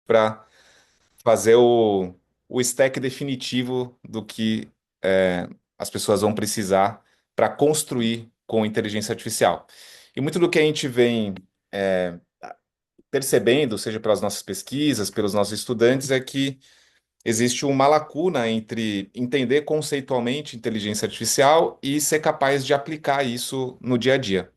para fazer o stack definitivo do que as pessoas vão precisar para construir com inteligência artificial. E muito do que a gente vem é, percebendo, seja pelas nossas pesquisas, pelos nossos estudantes, é que existe uma lacuna entre entender conceitualmente inteligência artificial e ser capaz de aplicar isso no dia a dia.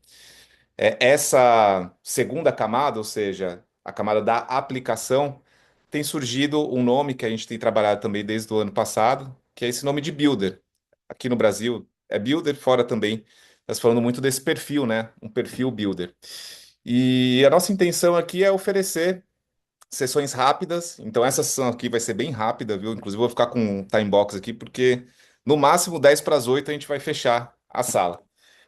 Essa segunda camada, ou seja, a camada da aplicação, tem surgido um nome que a gente tem trabalhado também desde o ano passado, que é esse nome de Builder. Aqui no Brasil é Builder, fora também. Nós falando muito desse perfil, né? Um perfil Builder. E a nossa intenção aqui é oferecer sessões rápidas. Então, essa sessão aqui vai ser bem rápida, viu? Inclusive, eu vou ficar com um time box aqui, porque no máximo 10 para as 8 a gente vai fechar a sala.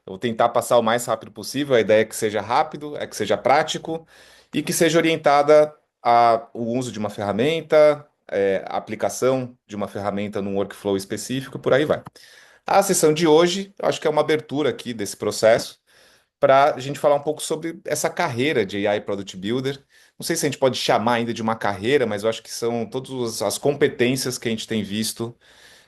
Eu vou tentar passar o mais rápido possível. A ideia é que seja rápido, é que seja prático e que seja orientada ao uso de uma ferramenta, a aplicação de uma ferramenta num workflow específico, por aí vai. A sessão de hoje, eu acho que é uma abertura aqui desse processo para a gente falar um pouco sobre essa carreira de AI Product Builder. Não sei se a gente pode chamar ainda de uma carreira, mas eu acho que são todas as competências que a gente tem visto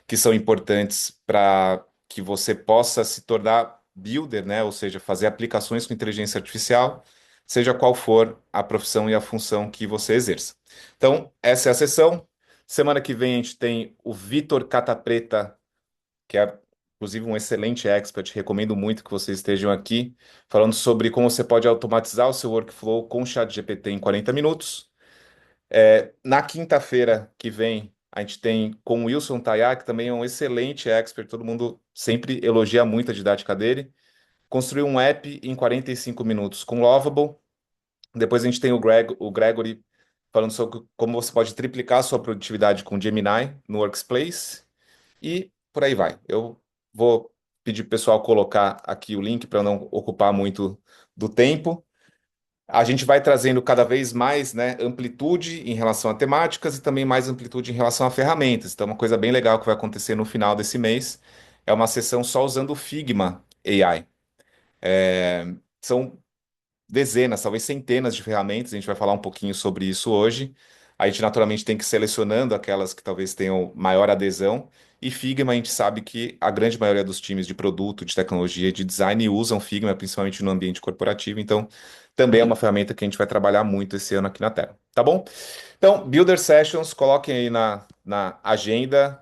que são importantes para que você possa se tornar builder, né? Ou seja, fazer aplicações com inteligência artificial, seja qual for a profissão e a função que você exerça. Então, essa é a sessão. Semana que vem a gente tem o Vitor Catapreta, que é inclusive um excelente expert. Recomendo muito que vocês estejam aqui, falando sobre como você pode automatizar o seu workflow com o ChatGPT em 40 minutos. Na quinta-feira que vem, a gente tem com o Wilson Tayá, que também é um excelente expert, todo mundo sempre elogia muito a didática dele. Construir um app em 45 minutos com Lovable. Depois a gente tem o Gregory falando sobre como você pode triplicar a sua produtividade com Gemini no Workspace. E por aí vai. Eu vou pedir para o pessoal colocar aqui o link para não ocupar muito do tempo. A gente vai trazendo cada vez mais, né, amplitude em relação a temáticas e também mais amplitude em relação a ferramentas. Então, uma coisa bem legal que vai acontecer no final desse mês é uma sessão só usando o Figma AI. São dezenas, talvez centenas de ferramentas, a gente vai falar um pouquinho sobre isso hoje. A gente naturalmente tem que ir selecionando aquelas que talvez tenham maior adesão. E Figma, a gente sabe que a grande maioria dos times de produto, de tecnologia, de design usam Figma, principalmente no ambiente corporativo. Então, também é uma ferramenta que a gente vai trabalhar muito esse ano aqui na Terra. Tá bom? Então, Builder Sessions, coloquem aí na agenda,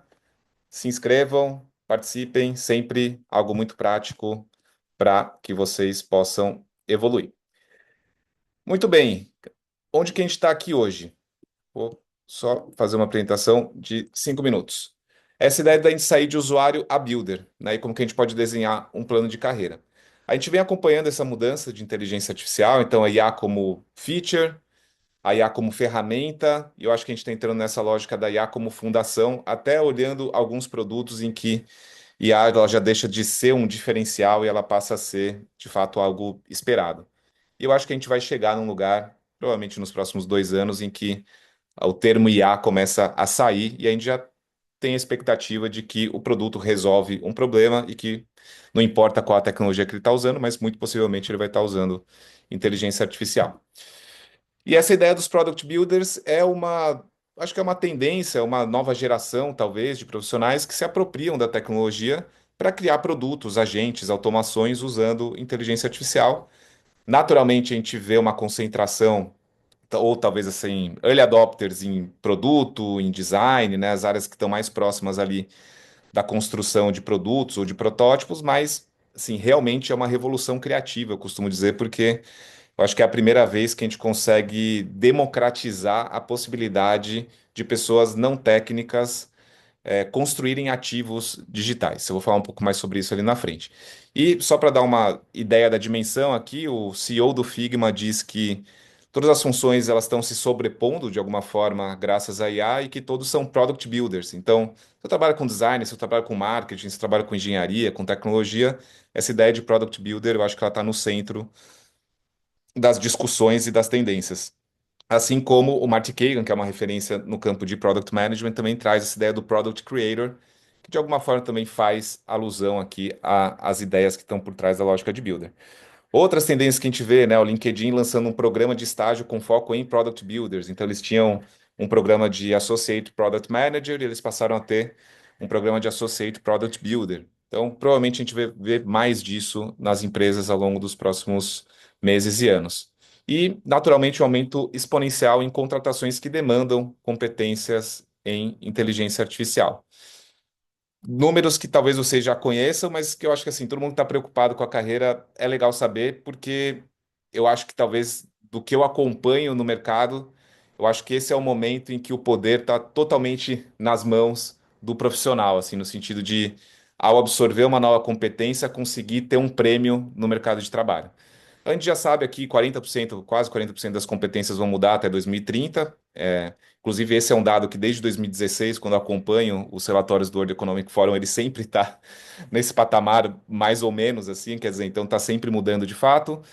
se inscrevam, participem, sempre algo muito prático para que vocês possam evoluir. Muito bem. Onde que a gente está aqui hoje? Vou só fazer uma apresentação de 5 minutos. Essa ideia da gente sair de usuário a builder, né? E como que a gente pode desenhar um plano de carreira. A gente vem acompanhando essa mudança de inteligência artificial, então a IA como feature, a IA como ferramenta, e eu acho que a gente está entrando nessa lógica da IA como fundação, até olhando alguns produtos em que IA ela já deixa de ser um diferencial e ela passa a ser, de fato, algo esperado. E eu acho que a gente vai chegar num lugar, provavelmente nos próximos 2 anos, em que o termo IA começa a sair e a gente já tem a expectativa de que o produto resolve um problema e que não importa qual a tecnologia que ele está usando, mas muito possivelmente ele vai estar usando inteligência artificial. E essa ideia dos product builders acho que é uma tendência, uma nova geração, talvez, de profissionais que se apropriam da tecnologia para criar produtos, agentes, automações usando inteligência artificial. Naturalmente, a gente vê uma concentração, ou talvez assim, early adopters em produto, em design, né, as áreas que estão mais próximas ali da construção de produtos ou de protótipos, mas assim, realmente é uma revolução criativa, eu costumo dizer, porque eu acho que é a primeira vez que a gente consegue democratizar a possibilidade de pessoas não técnicas construírem ativos digitais. Eu vou falar um pouco mais sobre isso ali na frente. E só para dar uma ideia da dimensão aqui, o CEO do Figma diz que todas as funções elas estão se sobrepondo de alguma forma graças à IA e que todos são product builders. Então, se eu trabalho com design, se eu trabalho com marketing, se eu trabalho com engenharia, com tecnologia, essa ideia de product builder, eu acho que ela está no centro das discussões e das tendências. Assim como o Marty Kagan, que é uma referência no campo de Product Management, também traz essa ideia do Product Creator, que de alguma forma também faz alusão aqui às ideias que estão por trás da lógica de Builder. Outras tendências que a gente vê, né, o LinkedIn lançando um programa de estágio com foco em Product Builders. Então eles tinham um programa de Associate Product Manager e eles passaram a ter um programa de Associate Product Builder. Então, provavelmente a gente vê mais disso nas empresas ao longo dos próximos meses e anos. E, naturalmente, um aumento exponencial em contratações que demandam competências em inteligência artificial. Números que talvez vocês já conheçam, mas que eu acho que assim, todo mundo está preocupado com a carreira, é legal saber, porque eu acho que talvez do que eu acompanho no mercado, eu acho que esse é o momento em que o poder está totalmente nas mãos do profissional, assim, no sentido de, ao absorver uma nova competência, conseguir ter um prêmio no mercado de trabalho. A gente já sabe aqui, 40%, quase 40% das competências vão mudar até 2030. Inclusive, esse é um dado que desde 2016, quando eu acompanho os relatórios do World Economic Forum, ele sempre está nesse patamar, mais ou menos assim, quer dizer, então está sempre mudando de fato.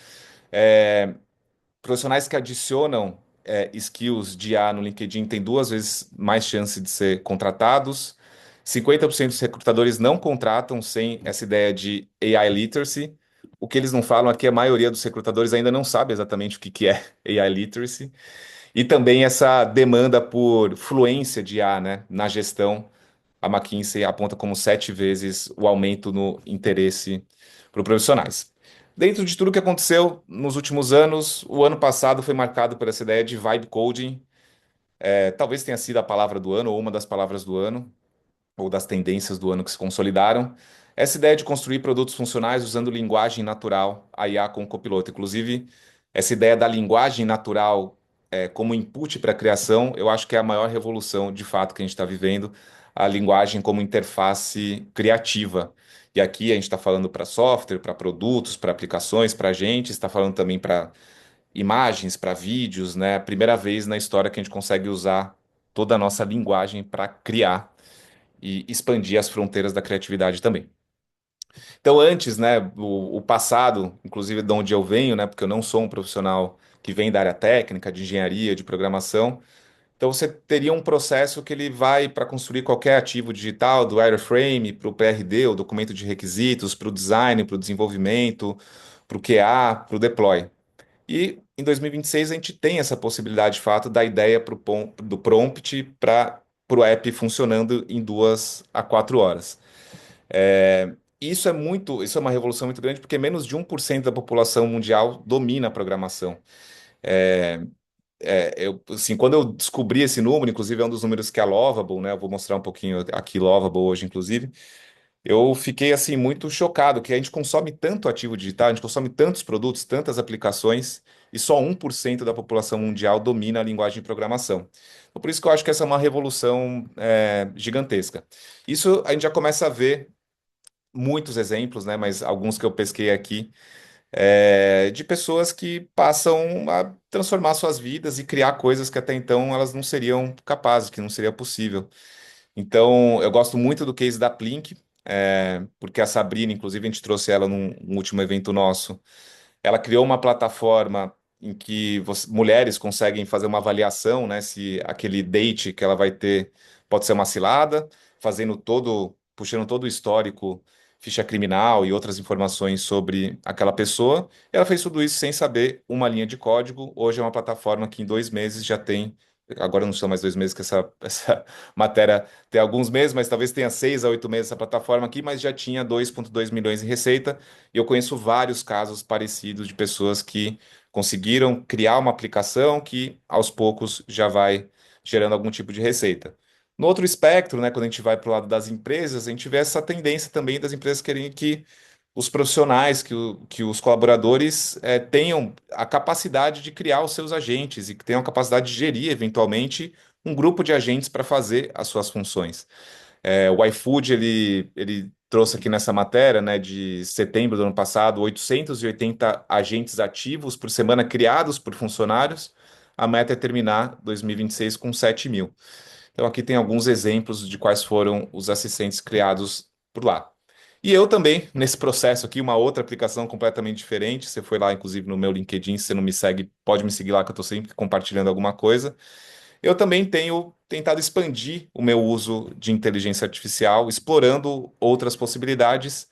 É, Profissionais que adicionam skills de IA no LinkedIn têm duas vezes mais chance de ser contratados. 50% dos recrutadores não contratam sem essa ideia de AI literacy. O que eles não falam aqui, a maioria dos recrutadores ainda não sabe exatamente o que que é AI literacy. E também essa demanda por fluência de IA, né, na gestão. A McKinsey aponta como 7 vezes o aumento no interesse por profissionais. Dentro de tudo que aconteceu nos últimos anos, o ano passado foi marcado por essa ideia de vibe coding. Talvez tenha sido a palavra do ano ou uma das palavras do ano ou das tendências do ano que se consolidaram. Essa ideia de construir produtos funcionais usando linguagem natural, a IA com o copiloto. Inclusive, essa ideia da linguagem natural como input para a criação, eu acho que é a maior revolução de fato que a gente está vivendo, a linguagem como interface criativa. E aqui a gente está falando para software, para produtos, para aplicações, para agentes, está falando também para imagens, para vídeos, né? Primeira vez na história que a gente consegue usar toda a nossa linguagem para criar e expandir as fronteiras da criatividade também. Então, antes, né, o passado, inclusive de onde eu venho, né, porque eu não sou um profissional que vem da área técnica, de engenharia, de programação, então você teria um processo que ele vai para construir qualquer ativo digital, do wireframe para o PRD, o documento de requisitos, para o design, para o desenvolvimento, para o QA, para o deploy. E em 2026 a gente tem essa possibilidade, de fato, da ideia do prompt para o app funcionando em 2 a 4 horas. Isso é uma revolução muito grande, porque menos de 1% da população mundial domina a programação. Assim, quando eu descobri esse número, inclusive é um dos números que a Lovable, né? Eu vou mostrar um pouquinho aqui Lovable hoje, inclusive. Eu fiquei assim muito chocado que a gente consome tanto ativo digital, a gente consome tantos produtos, tantas aplicações, e só 1% da população mundial domina a linguagem de programação. Então, por isso que eu acho que essa é uma revolução gigantesca. Isso a gente já começa a ver muitos exemplos, né? Mas alguns que eu pesquei aqui, de pessoas que passam a transformar suas vidas e criar coisas que até então elas não seriam capazes, que não seria possível. Então, eu gosto muito do case da Plink, porque a Sabrina, inclusive, a gente trouxe ela num último evento nosso. Ela criou uma plataforma em que mulheres conseguem fazer uma avaliação, né, se aquele date que ela vai ter pode ser uma cilada, puxando todo o histórico, ficha criminal e outras informações sobre aquela pessoa. Ela fez tudo isso sem saber uma linha de código. Hoje é uma plataforma que em 2 meses já tem. Agora não são mais 2 meses, que essa matéria tem alguns meses, mas talvez tenha 6 a 8 meses essa plataforma aqui, mas já tinha 2,2 milhões em receita. E eu conheço vários casos parecidos de pessoas que conseguiram criar uma aplicação que aos poucos já vai gerando algum tipo de receita. No outro espectro, né, quando a gente vai para o lado das empresas, a gente vê essa tendência também das empresas querendo que os profissionais, que os colaboradores tenham a capacidade de criar os seus agentes e que tenham a capacidade de gerir, eventualmente, um grupo de agentes para fazer as suas funções. O iFood, ele trouxe aqui nessa matéria, né, de setembro do ano passado, 880 agentes ativos por semana criados por funcionários. A meta é terminar 2026 com 7 mil. Então, aqui tem alguns exemplos de quais foram os assistentes criados por lá. E eu também, nesse processo aqui, uma outra aplicação completamente diferente. Você foi lá, inclusive, no meu LinkedIn, se você não me segue, pode me seguir lá, que eu estou sempre compartilhando alguma coisa. Eu também tenho tentado expandir o meu uso de inteligência artificial, explorando outras possibilidades.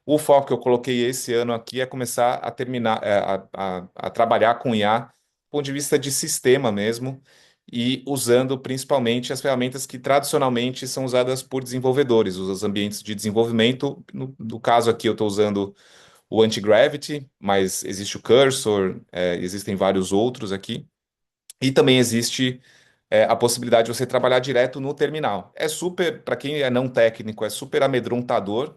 O foco que eu coloquei esse ano aqui é começar a trabalhar com IA, do ponto de vista de sistema mesmo, e usando principalmente as ferramentas que tradicionalmente são usadas por desenvolvedores, os ambientes de desenvolvimento. No caso aqui, eu estou usando o Anti-Gravity, mas existe o Cursor, existem vários outros aqui. E também existe a possibilidade de você trabalhar direto no terminal. É super, para quem é não técnico, é super amedrontador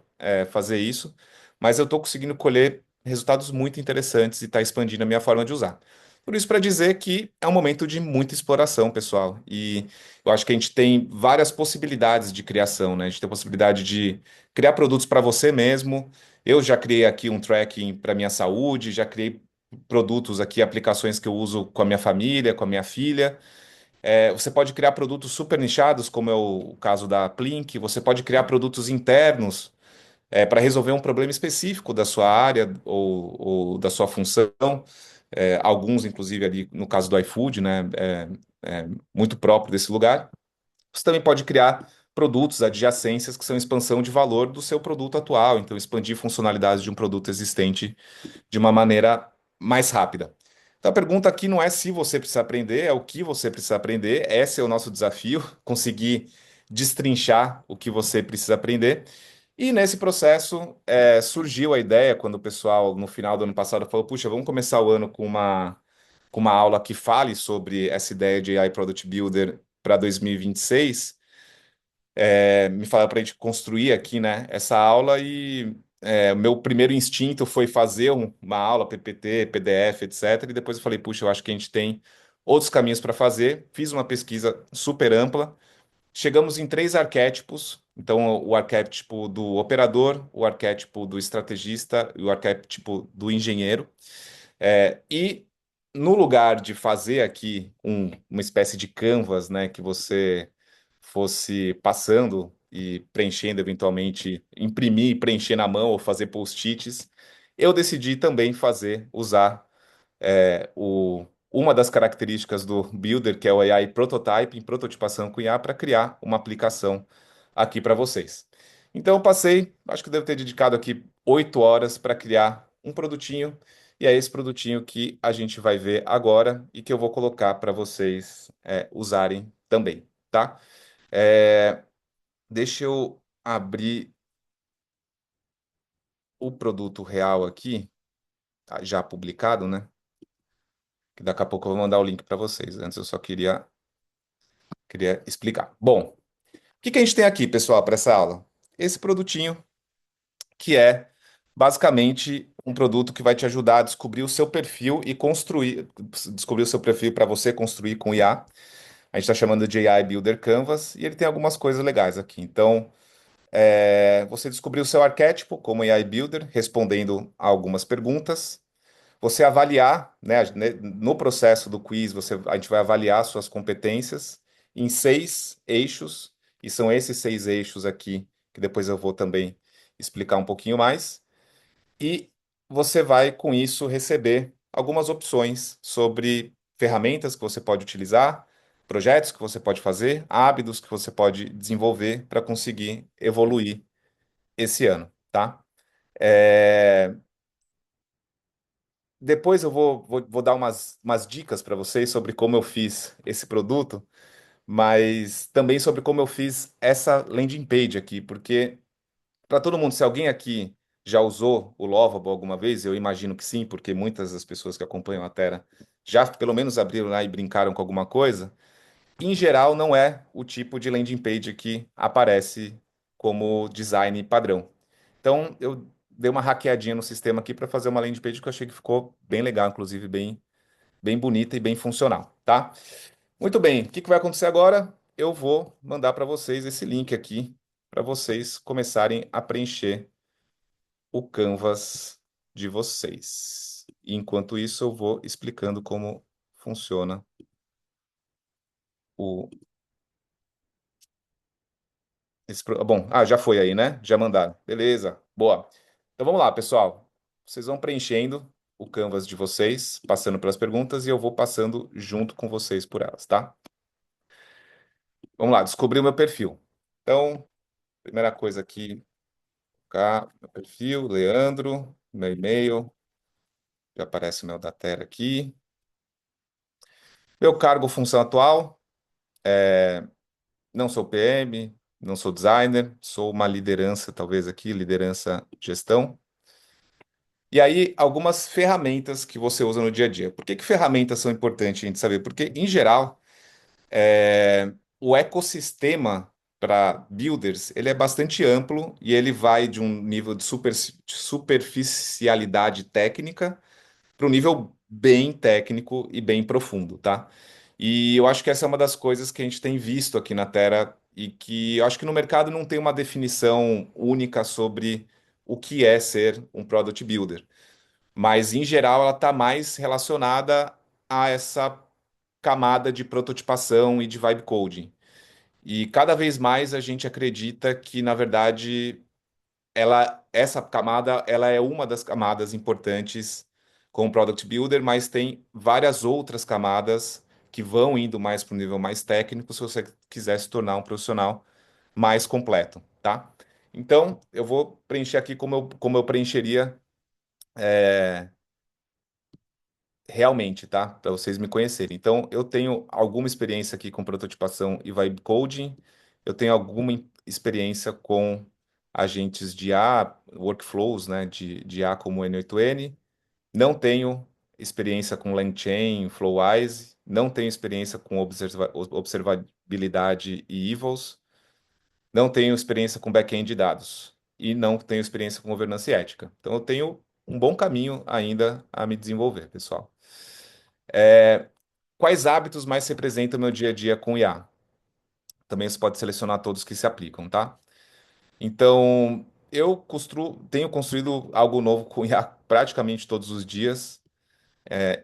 fazer isso, mas eu estou conseguindo colher resultados muito interessantes e está expandindo a minha forma de usar. Por isso, para dizer que é um momento de muita exploração, pessoal. E eu acho que a gente tem várias possibilidades de criação, né? A gente tem a possibilidade de criar produtos para você mesmo. Eu já criei aqui um tracking para minha saúde, já criei produtos aqui, aplicações que eu uso com a minha família, com a minha filha. Você pode criar produtos super nichados, como é o caso da Plink. Você pode criar produtos internos para resolver um problema específico da sua área ou da sua função. Alguns, inclusive, ali no caso do iFood, né? Muito próprio desse lugar. Você também pode criar produtos, adjacências, que são expansão de valor do seu produto atual. Então, expandir funcionalidades de um produto existente de uma maneira mais rápida. Então a pergunta aqui não é se você precisa aprender, é o que você precisa aprender. Esse é o nosso desafio, conseguir destrinchar o que você precisa aprender. E nesse processo surgiu a ideia, quando o pessoal, no final do ano passado, falou: puxa, vamos começar o ano com uma aula que fale sobre essa ideia de AI Product Builder para 2026. Me falaram para a gente construir aqui, né, essa aula e o meu primeiro instinto foi fazer uma aula, PPT, PDF, etc. E depois eu falei, puxa, eu acho que a gente tem outros caminhos para fazer. Fiz uma pesquisa super ampla. Chegamos em três arquétipos. Então, o arquétipo do operador, o arquétipo do estrategista e o arquétipo do engenheiro. E no lugar de fazer aqui uma espécie de canvas, né, que você fosse passando e preenchendo eventualmente, imprimir e preencher na mão ou fazer post-its, eu decidi também usar uma das características do Builder, que é o AI Prototyping, prototipação com IA, para criar uma aplicação aqui para vocês. Então, eu passei, acho que eu devo ter dedicado aqui 8 horas para criar um produtinho, e é esse produtinho que a gente vai ver agora e que eu vou colocar para vocês usarem também, tá? É, Deixa eu abrir o produto real aqui, tá, já publicado, né? Que daqui a pouco eu vou mandar o link para vocês. Antes eu só queria explicar. Bom, o que que a gente tem aqui, pessoal, para essa aula? Esse produtinho que é basicamente um produto que vai te ajudar a descobrir o seu perfil e descobrir o seu perfil para você construir com IA. A gente está chamando de AI Builder Canvas e ele tem algumas coisas legais aqui. Então, você descobriu o seu arquétipo como AI Builder, respondendo a algumas perguntas. Você avaliar, né, no processo do quiz, a gente vai avaliar suas competências em 6 eixos, e são esses 6 eixos aqui que depois eu vou também explicar um pouquinho mais. E você vai, com isso, receber algumas opções sobre ferramentas que você pode utilizar, projetos que você pode fazer, hábitos que você pode desenvolver para conseguir evoluir esse ano, tá? É, Depois eu vou dar umas dicas para vocês sobre como eu fiz esse produto, mas também sobre como eu fiz essa landing page aqui, porque para todo mundo, se alguém aqui já usou o Lovable alguma vez, eu imagino que sim, porque muitas das pessoas que acompanham a Terra já pelo menos abriram lá e brincaram com alguma coisa. Em geral, não é o tipo de landing page que aparece como design padrão. Então, eu dei uma hackeadinha no sistema aqui para fazer uma landing page que eu achei que ficou bem legal, inclusive bem bonita e bem funcional, tá? Muito bem, o que que vai acontecer agora? Eu vou mandar para vocês esse link aqui para vocês começarem a preencher o Canvas de vocês. E enquanto isso, eu vou explicando como funciona o Bom, já foi aí, né? Já mandaram. Beleza, boa. Então vamos lá, pessoal. Vocês vão preenchendo o Canvas de vocês, passando pelas perguntas, e eu vou passando junto com vocês por elas, tá? Vamos lá, descobrir o meu perfil. Então, primeira coisa aqui, cá, meu perfil, Leandro, meu e-mail, já aparece o meu da Terra aqui. Meu cargo, função atual. Não sou PM, não sou designer, sou uma liderança, talvez aqui, liderança gestão. E aí, algumas ferramentas que você usa no dia a dia. Por que que ferramentas são importantes a gente saber? Porque, em geral, o ecossistema para builders, ele é bastante amplo e ele vai de um nível de superficialidade técnica para um nível bem técnico e bem profundo, tá? E eu acho que essa é uma das coisas que a gente tem visto aqui na Terra e que eu acho que no mercado não tem uma definição única sobre o que é ser um product builder. Mas, em geral, ela está mais relacionada a essa camada de prototipação e de vibe coding. E cada vez mais a gente acredita que, na verdade, essa camada, ela é uma das camadas importantes com o Product Builder, mas tem várias outras camadas que vão indo mais para o nível mais técnico se você quiser se tornar um profissional mais completo, tá? Então, eu vou preencher aqui como eu preencheria realmente, tá? Para vocês me conhecerem. Então, eu tenho alguma experiência aqui com prototipação e vibe coding, eu tenho alguma experiência com agentes de IA, workflows, né, de IA como o N8N. Não tenho experiência com LangChain, Flowise, não tenho experiência com observabilidade e evils, não tenho experiência com back-end de dados e não tenho experiência com governança e ética. Então, eu tenho um bom caminho ainda a me desenvolver, pessoal. Quais hábitos mais representam o meu dia a dia com IA? Também você pode selecionar todos que se aplicam, tá? Então, tenho construído algo novo com IA praticamente todos os dias.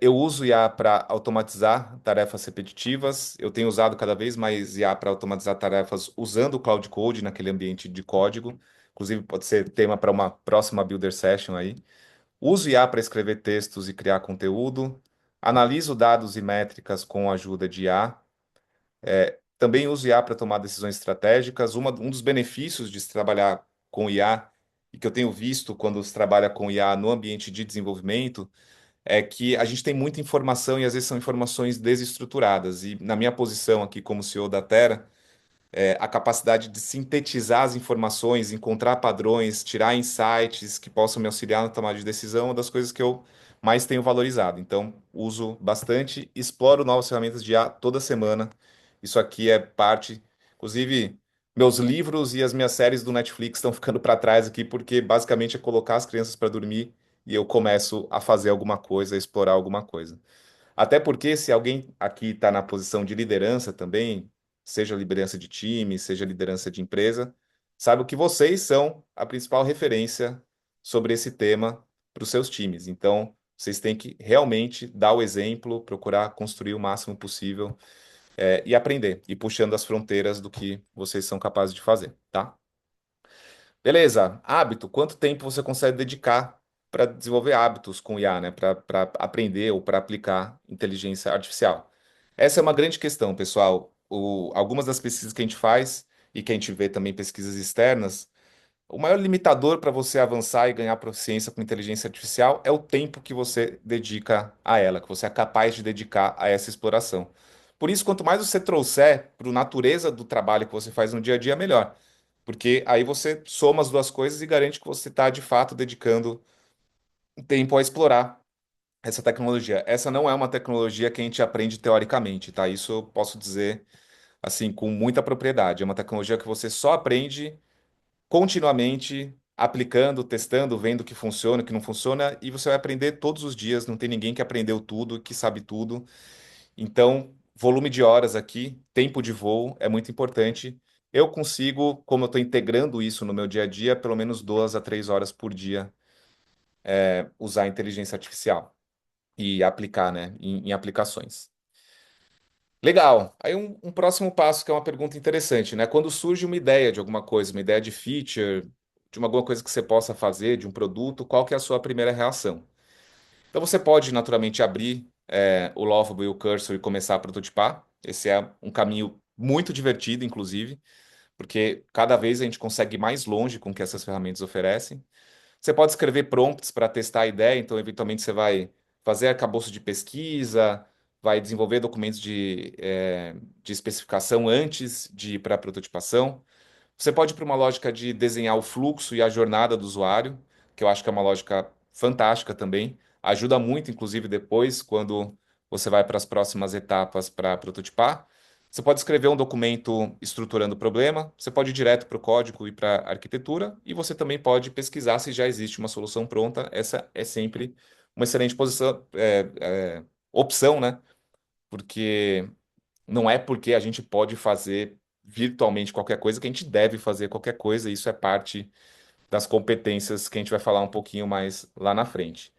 Eu uso IA para automatizar tarefas repetitivas. Eu tenho usado cada vez mais IA para automatizar tarefas usando o Cloud Code naquele ambiente de código. Inclusive, pode ser tema para uma próxima Builder Session aí. Uso IA para escrever textos e criar conteúdo. Analiso dados e métricas com a ajuda de IA. Também uso IA para tomar decisões estratégicas. Um dos benefícios de se trabalhar com IA, e que eu tenho visto quando se trabalha com IA no ambiente de desenvolvimento, é que a gente tem muita informação e às vezes são informações desestruturadas. E na minha posição aqui como CEO da Terra, a capacidade de sintetizar as informações, encontrar padrões, tirar insights que possam me auxiliar na tomada de decisão, é uma das coisas que eu mais tenho valorizado. Então, uso bastante, exploro novas ferramentas de IA toda semana. Isso aqui é parte, inclusive, meus livros e as minhas séries do Netflix estão ficando para trás aqui, porque basicamente é colocar as crianças para dormir e eu começo a fazer alguma coisa, a explorar alguma coisa. Até porque se alguém aqui está na posição de liderança também, seja liderança de time, seja liderança de empresa, sabe que vocês são a principal referência sobre esse tema para os seus times. Então, vocês têm que realmente dar o exemplo, procurar construir o máximo possível, e aprender, e puxando as fronteiras do que vocês são capazes de fazer, tá? Beleza, hábito. Quanto tempo você consegue dedicar para desenvolver hábitos com IA, né? Para aprender ou para aplicar inteligência artificial? Essa é uma grande questão, pessoal. Algumas das pesquisas que a gente faz e que a gente vê também pesquisas externas, o maior limitador para você avançar e ganhar proficiência com inteligência artificial é o tempo que você dedica a ela, que você é capaz de dedicar a essa exploração. Por isso, quanto mais você trouxer para a natureza do trabalho que você faz no dia a dia, melhor. Porque aí você soma as duas coisas e garante que você está de fato dedicando tempo a explorar essa tecnologia. Essa não é uma tecnologia que a gente aprende teoricamente, tá? Isso eu posso dizer assim com muita propriedade. É uma tecnologia que você só aprende continuamente aplicando, testando, vendo o que funciona, o que não funciona, e você vai aprender todos os dias. Não tem ninguém que aprendeu tudo, que sabe tudo. Então, volume de horas aqui, tempo de voo é muito importante. Eu consigo, como eu estou integrando isso no meu dia a dia, pelo menos 2 a 3 horas por dia, usar a inteligência artificial e aplicar, né, em aplicações. Legal. Aí um próximo passo que é uma pergunta interessante, né? Quando surge uma ideia de alguma coisa, uma ideia de feature, de alguma coisa que você possa fazer, de um produto, qual que é a sua primeira reação? Então você pode naturalmente abrir o Lovable e o Cursor e começar a prototipar. Esse é um caminho muito divertido, inclusive, porque cada vez a gente consegue ir mais longe com o que essas ferramentas oferecem. Você pode escrever prompts para testar a ideia, então eventualmente você vai fazer arcabouço de pesquisa, vai desenvolver documentos de especificação antes de ir para a prototipação. Você pode ir para uma lógica de desenhar o fluxo e a jornada do usuário, que eu acho que é uma lógica fantástica também. Ajuda muito, inclusive, depois, quando você vai para as próximas etapas para prototipar. Você pode escrever um documento estruturando o problema, você pode ir direto para o código e para a arquitetura, e você também pode pesquisar se já existe uma solução pronta. Essa é sempre uma excelente opção, né? Porque não é porque a gente pode fazer virtualmente qualquer coisa que a gente deve fazer qualquer coisa, e isso é parte das competências que a gente vai falar um pouquinho mais lá na frente.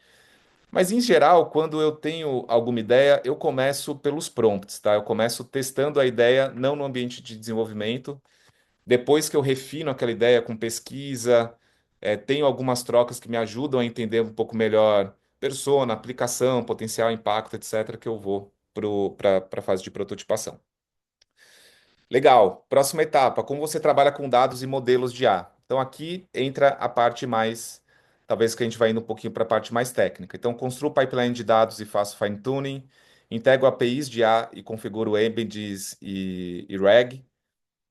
Mas, em geral, quando eu tenho alguma ideia, eu começo pelos prompts, tá? Eu começo testando a ideia, não no ambiente de desenvolvimento. Depois que eu refino aquela ideia com pesquisa, tenho algumas trocas que me ajudam a entender um pouco melhor persona, aplicação, potencial impacto, etc., que eu vou para a fase de prototipação. Legal. Próxima etapa, como você trabalha com dados e modelos de IA. Então aqui entra a parte mais, talvez que a gente vai indo um pouquinho para a parte mais técnica. Então construo pipeline de dados e faço fine tuning, integro APIs de IA e configuro embeddings e RAG,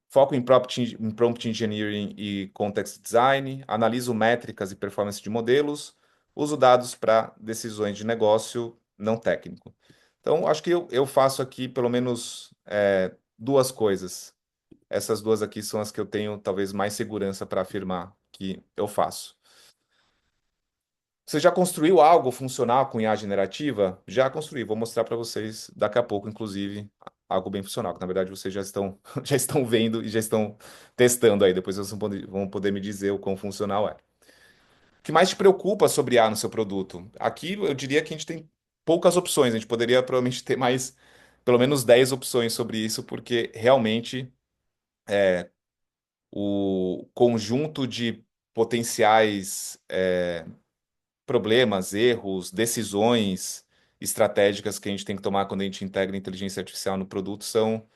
foco em prompt engineering e context design, analiso métricas e performance de modelos, uso dados para decisões de negócio não técnico. Então acho que eu faço aqui pelo menos duas coisas. Essas duas aqui são as que eu tenho talvez mais segurança para afirmar que eu faço. Você já construiu algo funcional com IA generativa? Já construí. Vou mostrar para vocês daqui a pouco, inclusive, algo bem funcional, que na verdade vocês já estão, já estão vendo e já estão testando aí. Depois vocês vão poder me dizer o quão funcional é. O que mais te preocupa sobre IA no seu produto? Aqui eu diria que a gente tem poucas opções. A gente poderia provavelmente ter mais, pelo menos 10 opções sobre isso, porque realmente o conjunto de potenciais problemas, erros, decisões estratégicas que a gente tem que tomar quando a gente integra inteligência artificial no produto são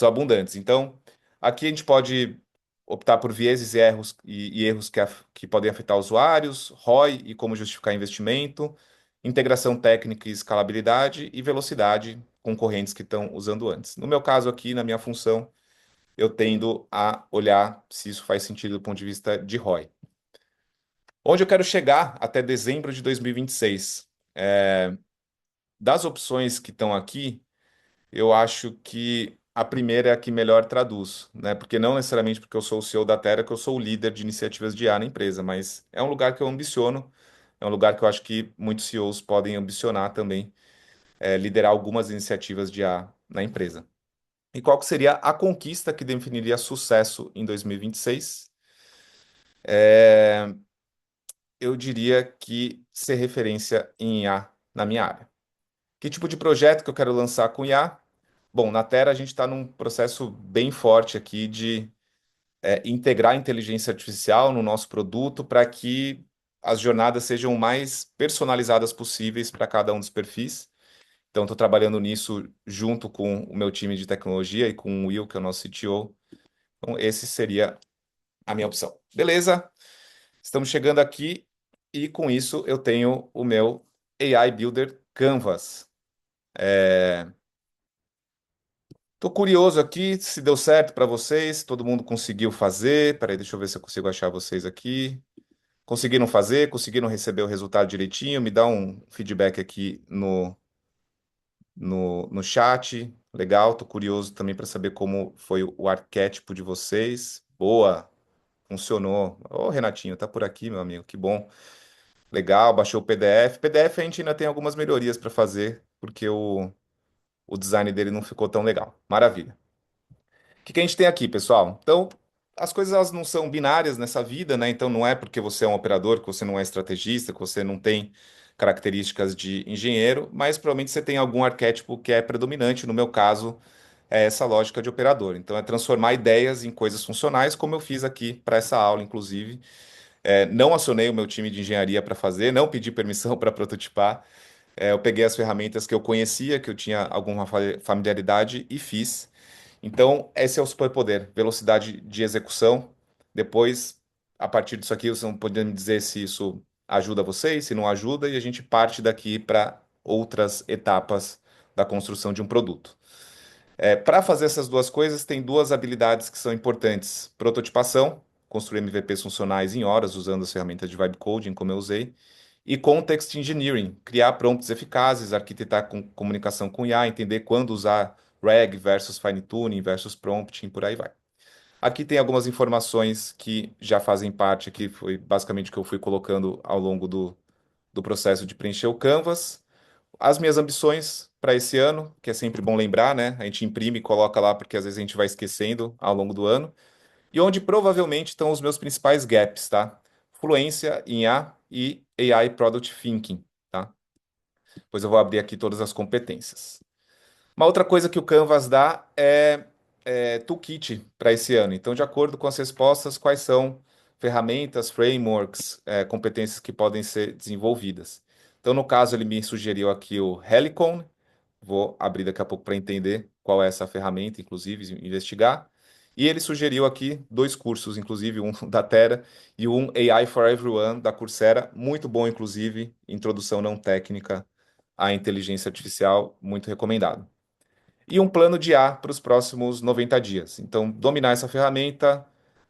abundantes. Então, aqui a gente pode optar por vieses e erros que podem afetar usuários, ROI e como justificar investimento, integração técnica e escalabilidade e velocidade concorrentes que estão usando antes. No meu caso aqui, na minha função, eu tendo a olhar se isso faz sentido do ponto de vista de ROI. Onde eu quero chegar até dezembro de 2026? Das opções que estão aqui, eu acho que a primeira é a que melhor traduz, né? Porque não necessariamente porque eu sou o CEO da Terra que eu sou o líder de iniciativas de IA na empresa, mas é um lugar que eu ambiciono, é um lugar que eu acho que muitos CEOs podem ambicionar também, liderar algumas iniciativas de IA na empresa. E qual que seria a conquista que definiria sucesso em 2026? Eu diria que ser referência em IA na minha área. Que tipo de projeto que eu quero lançar com IA? Bom, na Terra a gente está num processo bem forte aqui de integrar a inteligência artificial no nosso produto para que as jornadas sejam o mais personalizadas possíveis para cada um dos perfis. Então, estou trabalhando nisso junto com o meu time de tecnologia e com o Will, que é o nosso CTO. Então, esse seria a minha opção. Beleza? Estamos chegando aqui e com isso eu tenho o meu AI Builder Canvas. Tô curioso aqui se deu certo para vocês, todo mundo conseguiu fazer. Peraí, deixa eu ver se eu consigo achar vocês aqui. Conseguiram fazer? Conseguiram receber o resultado direitinho? Me dá um feedback aqui no chat. Legal, tô curioso também para saber como foi o arquétipo de vocês. Boa, funcionou. Ô, Renatinho, tá por aqui, meu amigo, que bom. Legal, baixou o PDF. PDF a gente ainda tem algumas melhorias para fazer, porque o design dele não ficou tão legal. Maravilha. O que que a gente tem aqui, pessoal? Então, as coisas elas não são binárias nessa vida, né? Então, não é porque você é um operador que você não é estrategista, que você não tem características de engenheiro, mas provavelmente você tem algum arquétipo que é predominante. No meu caso, é essa lógica de operador. Então, é transformar ideias em coisas funcionais, como eu fiz aqui para essa aula, inclusive. Não acionei o meu time de engenharia para fazer, não pedi permissão para prototipar. Eu peguei as ferramentas que eu conhecia, que eu tinha alguma familiaridade e fiz. Então, esse é o superpoder, velocidade de execução. Depois, a partir disso aqui, vocês vão poder me dizer se isso ajuda vocês, se não ajuda, e a gente parte daqui para outras etapas da construção de um produto. Para fazer essas duas coisas, tem duas habilidades que são importantes: prototipação, construir MVPs funcionais em horas usando as ferramentas de vibe coding, como eu usei, e context engineering, criar prompts eficazes, arquitetar comunicação com IA, entender quando usar RAG versus fine tuning versus prompting, por aí vai. Aqui tem algumas informações que já fazem parte, aqui foi basicamente o que eu fui colocando ao longo do processo de preencher o Canvas. As minhas ambições para esse ano, que é sempre bom lembrar, né? A gente imprime e coloca lá porque às vezes a gente vai esquecendo ao longo do ano. E onde provavelmente estão os meus principais gaps, tá? Fluência em A e AI Product Thinking, tá? Depois eu vou abrir aqui todas as competências. Uma outra coisa que o Canvas dá é toolkit para esse ano. Então, de acordo com as respostas, quais são ferramentas, frameworks, competências que podem ser desenvolvidas. Então, no caso, ele me sugeriu aqui o Helicon. Vou abrir daqui a pouco para entender qual é essa ferramenta, inclusive, investigar. E ele sugeriu aqui dois cursos, inclusive um da Terra e um AI for Everyone da Coursera, muito bom, inclusive, introdução não técnica à inteligência artificial, muito recomendado e um plano de A para os próximos 90 dias. Então, dominar essa ferramenta,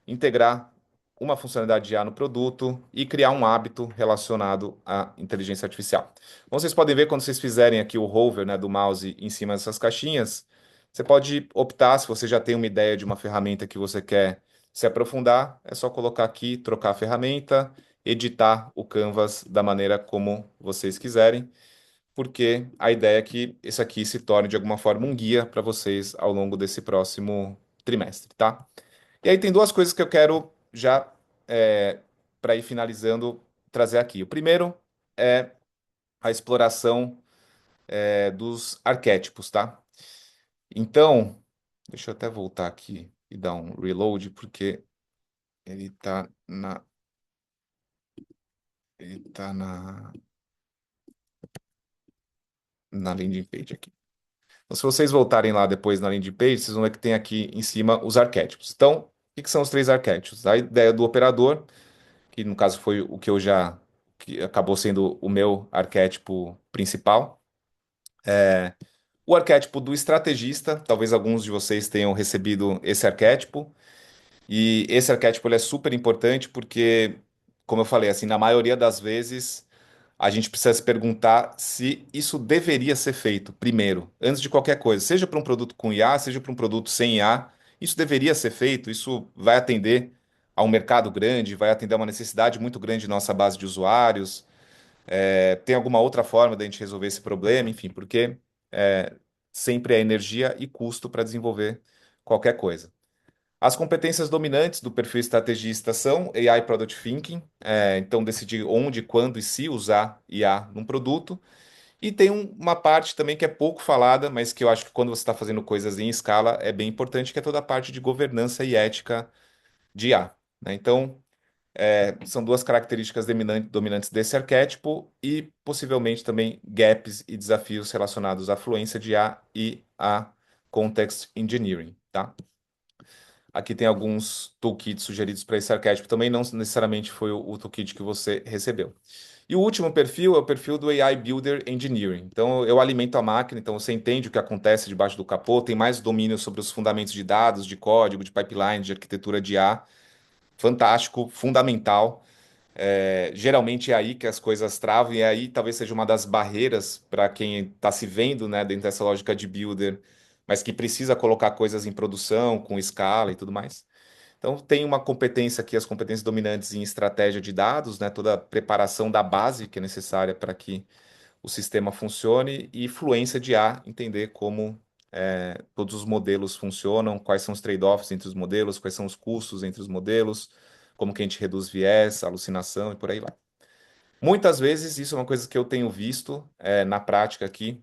integrar uma funcionalidade de A no produto e criar um hábito relacionado à inteligência artificial. Como vocês podem ver, quando vocês fizerem aqui o hover, né, do mouse em cima dessas caixinhas, você pode optar, se você já tem uma ideia de uma ferramenta que você quer se aprofundar, é só colocar aqui, trocar a ferramenta, editar o Canvas da maneira como vocês quiserem, porque a ideia é que esse aqui se torne de alguma forma um guia para vocês ao longo desse próximo trimestre, tá? E aí tem duas coisas que eu quero já, para ir finalizando, trazer aqui. O primeiro é a exploração, dos arquétipos, tá? Então, deixa eu até voltar aqui e dar um reload, porque ele tá na, ele tá na landing page aqui. Então, se vocês voltarem lá depois na landing page, vocês vão ver que tem aqui em cima os arquétipos. Então, o que que são os três arquétipos? A ideia do operador, que no caso foi o que eu já, que acabou sendo o meu arquétipo principal. O arquétipo do estrategista, talvez alguns de vocês tenham recebido esse arquétipo. E esse arquétipo ele é super importante porque, como eu falei, assim, na maioria das vezes a gente precisa se perguntar se isso deveria ser feito primeiro, antes de qualquer coisa, seja para um produto com IA, seja para um produto sem IA, isso deveria ser feito, isso vai atender a um mercado grande, vai atender a uma necessidade muito grande de nossa base de usuários. Tem alguma outra forma de a gente resolver esse problema, enfim, porque é, sempre é energia e custo para desenvolver qualquer coisa. As competências dominantes do perfil estrategista são AI Product Thinking, então decidir onde, quando e se usar IA num produto. E tem uma parte também que é pouco falada, mas que eu acho que quando você está fazendo coisas em escala é bem importante, que é toda a parte de governança e ética de IA, né? Então, são duas características dominantes desse arquétipo e possivelmente também gaps e desafios relacionados à fluência de IA e a context engineering, tá? Aqui tem alguns toolkits sugeridos para esse arquétipo também, não necessariamente foi o toolkit que você recebeu. E o último perfil é o perfil do AI Builder Engineering. Então, eu alimento a máquina, então você entende o que acontece debaixo do capô, tem mais domínio sobre os fundamentos de dados, de código, de pipeline, de arquitetura de IA. Fantástico, fundamental. Geralmente é aí que as coisas travam, e aí talvez seja uma das barreiras para quem está se vendo, né, dentro dessa lógica de builder, mas que precisa colocar coisas em produção, com escala e tudo mais. Então, tem uma competência aqui, as competências dominantes em estratégia de dados, né, toda a preparação da base que é necessária para que o sistema funcione, e fluência de A, entender como todos os modelos funcionam, quais são os trade-offs entre os modelos, quais são os custos entre os modelos, como que a gente reduz viés, alucinação e por aí vai. Muitas vezes, isso é uma coisa que eu tenho visto na prática aqui,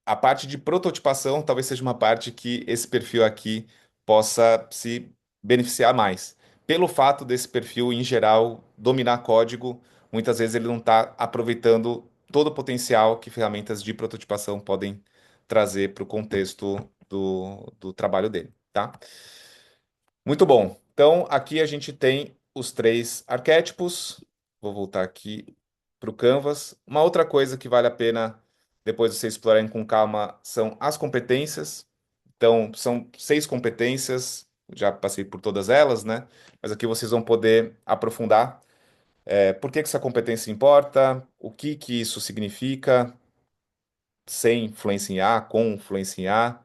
a parte de prototipação talvez seja uma parte que esse perfil aqui possa se beneficiar mais. Pelo fato desse perfil, em geral, dominar código, muitas vezes ele não está aproveitando todo o potencial que ferramentas de prototipação podem trazer para o contexto do trabalho dele, tá? Muito bom. Então, aqui a gente tem os três arquétipos. Vou voltar aqui para o Canvas. Uma outra coisa que vale a pena Depois de vocês explorarem com calma, são as competências. Então, são 6 competências, já passei por todas elas, né? Mas aqui vocês vão poder aprofundar. Por que que essa competência importa? O que que isso significa? Sem influenciar, com influenciar.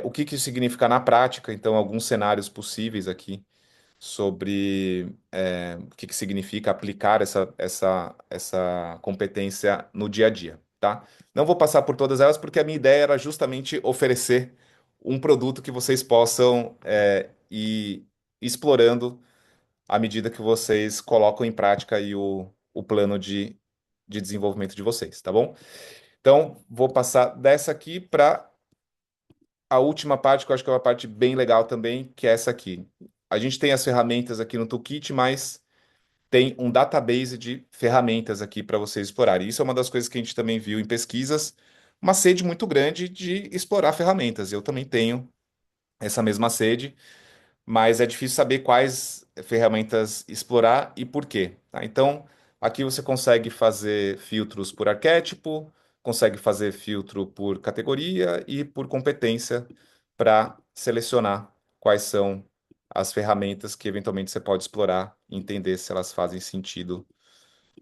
O que que isso significa na prática? Então, alguns cenários possíveis aqui sobre o que que significa aplicar essa competência no dia a dia, tá? Não vou passar por todas elas porque a minha ideia era justamente oferecer um produto que vocês possam ir explorando à medida que vocês colocam em prática aí o plano de desenvolvimento de vocês, tá bom? Então, vou passar dessa aqui para a última parte, que eu acho que é uma parte bem legal também, que é essa aqui. A gente tem as ferramentas aqui no Toolkit, mas tem um database de ferramentas aqui para vocês explorarem. Isso é uma das coisas que a gente também viu em pesquisas, uma sede muito grande de explorar ferramentas. Eu também tenho essa mesma sede, mas é difícil saber quais ferramentas explorar e por quê, tá? Então, aqui você consegue fazer filtros por arquétipo, consegue fazer filtro por categoria e por competência para selecionar quais são as ferramentas que eventualmente você pode explorar e entender se elas fazem sentido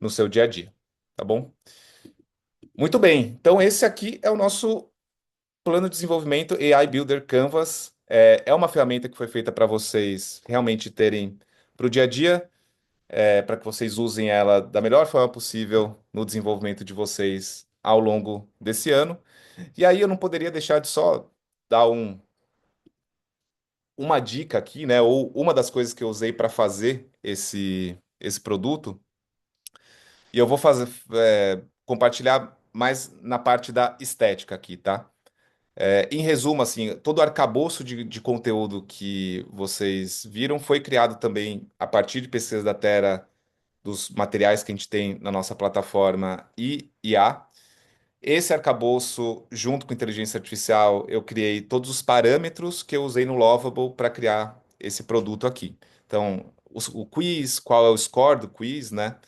no seu dia a dia, tá bom? Muito bem, então esse aqui é o nosso plano de desenvolvimento AI Builder Canvas. É uma ferramenta que foi feita para vocês realmente terem para o dia a dia, para que vocês usem ela da melhor forma possível no desenvolvimento de vocês ao longo desse ano. E aí eu não poderia deixar de só dar uma dica aqui, né? Ou uma das coisas que eu usei para fazer esse produto. E eu vou compartilhar mais na parte da estética aqui, tá? Em resumo, assim, todo o arcabouço de conteúdo que vocês viram foi criado também a partir de pesquisa da Terra, dos materiais que a gente tem na nossa plataforma e IA. Esse arcabouço, junto com inteligência artificial, eu criei todos os parâmetros que eu usei no Lovable para criar esse produto aqui. Então, o quiz, qual é o score do quiz, né?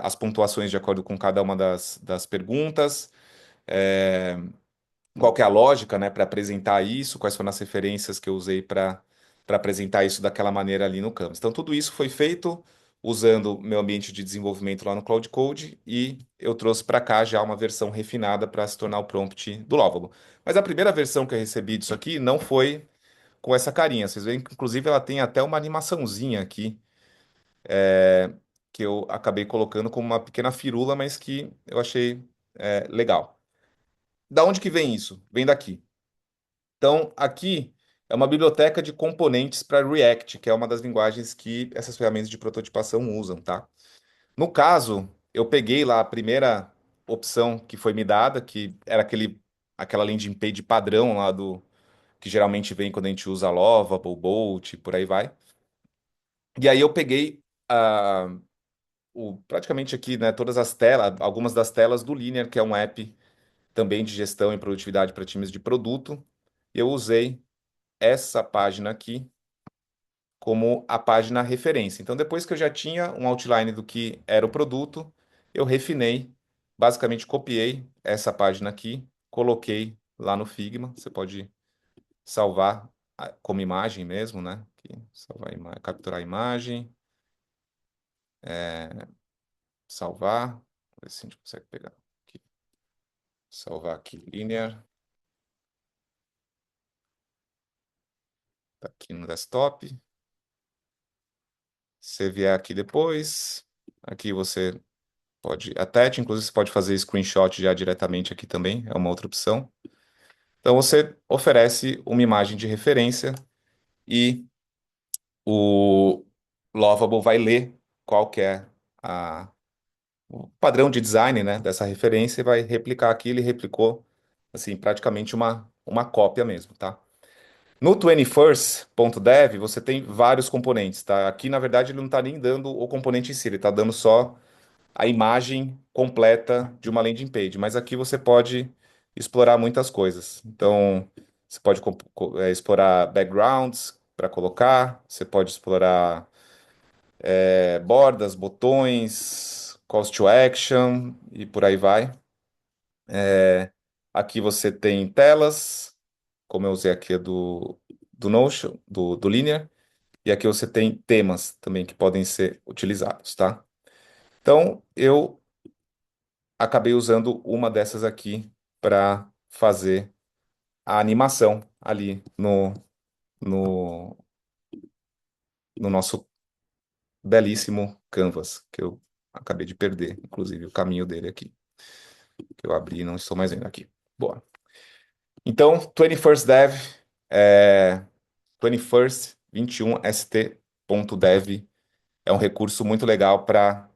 As pontuações de acordo com cada uma das perguntas. É, qual que é a lógica, né, para apresentar isso, quais foram as referências que eu usei para apresentar isso daquela maneira ali no Canvas. Então, tudo isso foi feito usando meu ambiente de desenvolvimento lá no Cloud Code e eu trouxe para cá já uma versão refinada para se tornar o prompt do Lovable. Mas a primeira versão que eu recebi disso aqui não foi com essa carinha. Vocês veem que, inclusive, ela tem até uma animaçãozinha aqui, que eu acabei colocando como uma pequena firula, mas que eu achei legal. Da onde que vem isso? Vem daqui. Então, aqui é uma biblioteca de componentes para React, que é uma das linguagens que essas ferramentas de prototipação usam, tá? No caso, eu peguei lá a primeira opção que foi me dada, que era aquela landing page padrão lá do que geralmente vem quando a gente usa Lovable, Bolt, por aí vai. E aí eu peguei praticamente aqui, né, todas as telas, algumas das telas do Linear, que é um app também de gestão e produtividade para times de produto. Eu usei essa página aqui como a página referência. Então, depois que eu já tinha um outline do que era o produto, eu refinei, basicamente copiei essa página aqui, coloquei lá no Figma. Você pode salvar como imagem mesmo, né? Aqui, salvar capturar a imagem, salvar. Ver se a gente consegue pegar aqui. Salvar aqui, linear, tá aqui no desktop. Se você vier aqui depois, aqui você pode, inclusive você pode fazer screenshot já diretamente aqui também, é uma outra opção. Então você oferece uma imagem de referência e o Lovable vai ler qual que é o padrão de design, né, dessa referência e vai replicar aqui. Ele replicou assim praticamente uma cópia mesmo, tá? No 21st.dev você tem vários componentes, tá? Aqui na verdade ele não está nem dando o componente em si, ele está dando só a imagem completa de uma landing page, mas aqui você pode explorar muitas coisas. Então, você pode explorar backgrounds para colocar, você pode explorar bordas, botões, calls to action e por aí vai. É, aqui você tem telas, como eu usei aqui do Notion, do Linear, e aqui você tem temas também que podem ser utilizados, tá? Então, eu acabei usando uma dessas aqui para fazer a animação ali no, no nosso belíssimo Canvas, que eu acabei de perder, inclusive, o caminho dele aqui, que eu abri e não estou mais vendo aqui. Boa. Então, 21st Dev, é, 21st 21st.dev é um recurso muito legal para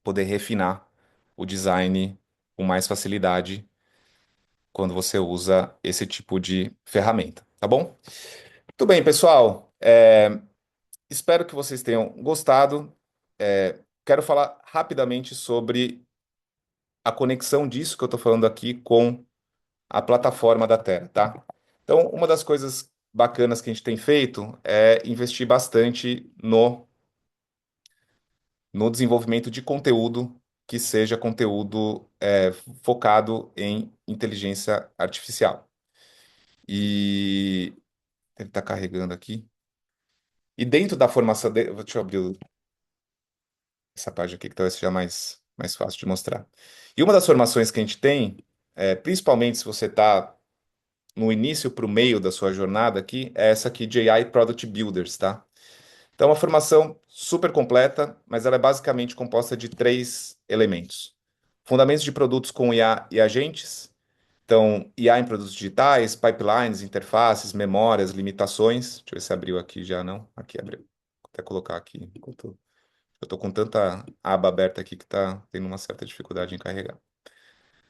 poder refinar o design com mais facilidade quando você usa esse tipo de ferramenta, tá bom? Muito bem, pessoal. Espero que vocês tenham gostado. Quero falar rapidamente sobre a conexão disso que eu estou falando aqui com a plataforma da Terra, tá? Então, uma das coisas bacanas que a gente tem feito é investir bastante no desenvolvimento de conteúdo que seja conteúdo focado em inteligência artificial. E ele está carregando aqui. E dentro da formação, deixa eu abrir essa página aqui que talvez seja mais fácil de mostrar. E uma das formações que a gente tem, principalmente se você está no início para o meio da sua jornada aqui, é essa aqui de AI Product Builders, tá? Então, é uma formação super completa, mas ela é basicamente composta de três elementos: fundamentos de produtos com IA e agentes. Então, IA em produtos digitais, pipelines, interfaces, memórias, limitações. Deixa eu ver se abriu aqui já, não. Aqui abriu. Vou até colocar aqui, enquanto eu estou com tanta aba aberta aqui que está tendo uma certa dificuldade em carregar.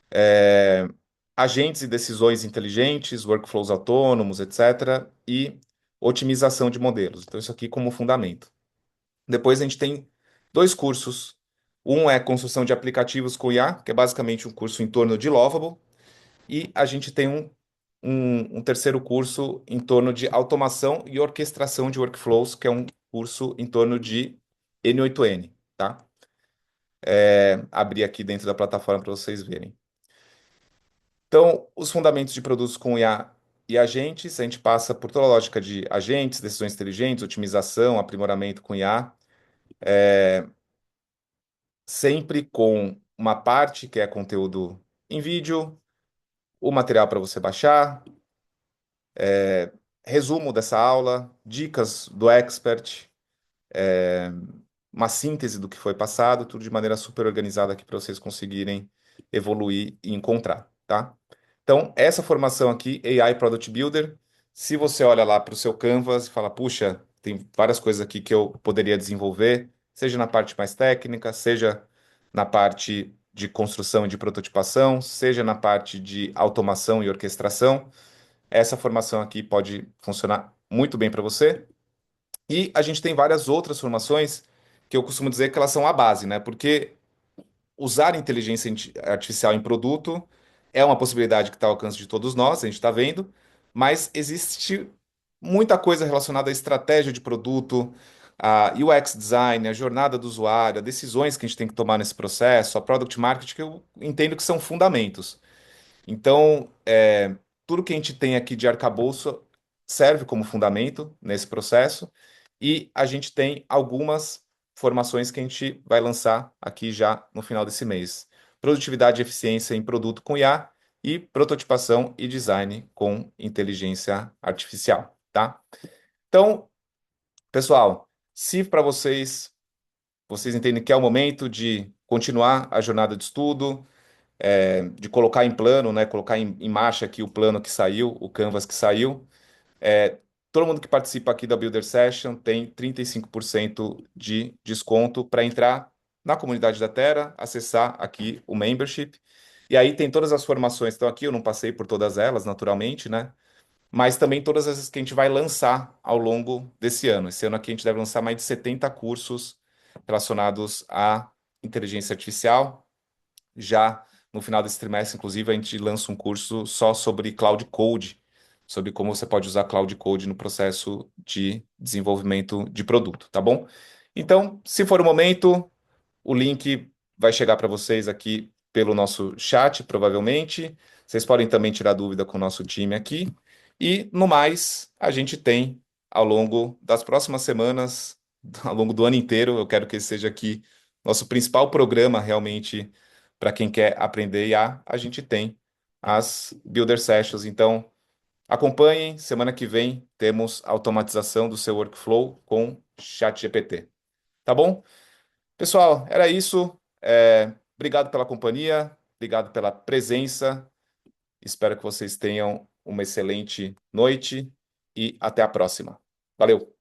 É, agentes e decisões inteligentes, workflows autônomos, etc. E otimização de modelos. Então, isso aqui como fundamento. Depois a gente tem dois cursos. Um é construção de aplicativos com IA, que é basicamente um curso em torno de Lovable. E a gente tem um terceiro curso em torno de automação e orquestração de workflows, que é um curso em torno de N8N, tá? Abrir aqui dentro da plataforma para vocês verem. Então, os fundamentos de produtos com IA e agentes, a gente passa por toda a lógica de agentes, decisões inteligentes, otimização, aprimoramento com IA, sempre com uma parte que é conteúdo em vídeo, o material para você baixar, resumo dessa aula, dicas do expert, uma síntese do que foi passado, tudo de maneira super organizada aqui para vocês conseguirem evoluir e encontrar, tá? Então, essa formação aqui, AI Product Builder, se você olha lá para o seu Canvas e fala, puxa, tem várias coisas aqui que eu poderia desenvolver, seja na parte mais técnica, seja na parte de construção e de prototipação, seja na parte de automação e orquestração, essa formação aqui pode funcionar muito bem para você. E a gente tem várias outras formações que eu costumo dizer que elas são a base, né? Porque usar inteligência artificial em produto é uma possibilidade que está ao alcance de todos nós, a gente está vendo, mas existe muita coisa relacionada à estratégia de produto, a UX design, a jornada do usuário, as decisões que a gente tem que tomar nesse processo, a product marketing, que eu entendo que são fundamentos. Então, tudo que a gente tem aqui de arcabouço serve como fundamento nesse processo, e a gente tem algumas formações que a gente vai lançar aqui já no final desse mês. Produtividade e eficiência em produto com IA e prototipação e design com inteligência artificial, tá? Então, pessoal, se para vocês entendem que é o momento de continuar a jornada de estudo, de colocar em plano, né, colocar em marcha aqui o plano que saiu, o Canvas que saiu. É, todo mundo que participa aqui da Builder Session tem 35% de desconto para entrar na comunidade da Terra, acessar aqui o membership. E aí tem todas as formações. Então aqui eu não passei por todas elas, naturalmente, né? Mas também todas as que a gente vai lançar ao longo desse ano. Esse ano aqui a gente deve lançar mais de 70 cursos relacionados à inteligência artificial. Já no final desse trimestre, inclusive, a gente lança um curso só sobre Cloud Code, sobre como você pode usar Cloud Code no processo de desenvolvimento de produto, tá bom? Então, se for o momento, o link vai chegar para vocês aqui pelo nosso chat, provavelmente. Vocês podem também tirar dúvida com o nosso time aqui. E, no mais, a gente tem, ao longo das próximas semanas, ao longo do ano inteiro, eu quero que esse seja aqui nosso principal programa, realmente, para quem quer aprender IA, a gente tem as Builder Sessions. Então, acompanhem, semana que vem temos automatização do seu workflow com ChatGPT. Tá bom? Pessoal, era isso. Obrigado pela companhia, obrigado pela presença. Espero que vocês tenham uma excelente noite e até a próxima. Valeu!